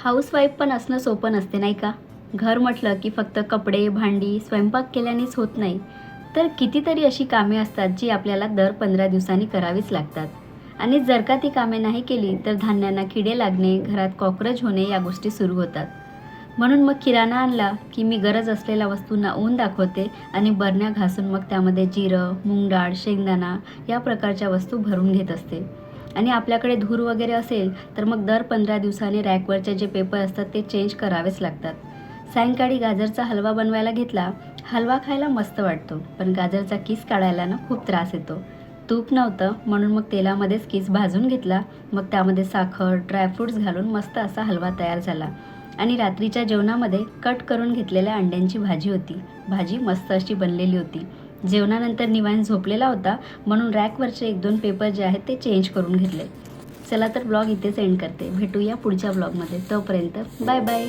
Housewife पण असणं सोपं नसते नाही का? घर म्हटलं की फक्त कपडे, भांडी, स्वयंपाक केल्यानेच होत नाही, तर कितीतरी अशी कामे असतात जी आपल्याला दर 15 दिवसांनी करावीच लागतात. आणि जर का ती कामे नाही केली तर धान्यांना किडे लागणे, घरात कॉकरोच होणे या गोष्टी सुरू होतात. म्हणून मग किराणा आणला की मी गरज असलेल्या वस्तूंना ऊन दाखवते आणि बरण्या घासून मग त्यामध्ये जिरं, मूग डाळ, शेंगदाणा या प्रकारच्या वस्तू भरून घेत असते. आणि आपल्याकडे धूर वगैरे असेल तर मग दर 15 दिवसांनी रॅकवरचे जे पेपर असतात ते चेंज करावेच लागतात. सायंकाळी गाजरचा हलवा बनवायला घेतला. हलवा खायला मस्त वाटतो, पण गाजरचा किस काढायला ना खूप त्रास येतो. तूप नव्हतं म्हणून मग तेलामध्येच किस भाजून घेतला. मग त्यामध्ये साखर, ड्रायफ्रूट्स घालून मस्त असा हलवा तयार झाला. आणि रात्रीच्या जेवणामध्ये कट करून घेतलेल्या अंड्यांची भाजी होती. भाजी मस्त अशी बनलेली होती. जेवणानंतर निवांत झोपलेला होता म्हणून रॅकवरचे 1-2 पेपर जे आहेत ते चेंज करून घेतले. चला तर ब्लॉग इथेच एंड करते. भेटूया पुढच्या ब्लॉगमध्ये. तोपर्यंत बाय बाय.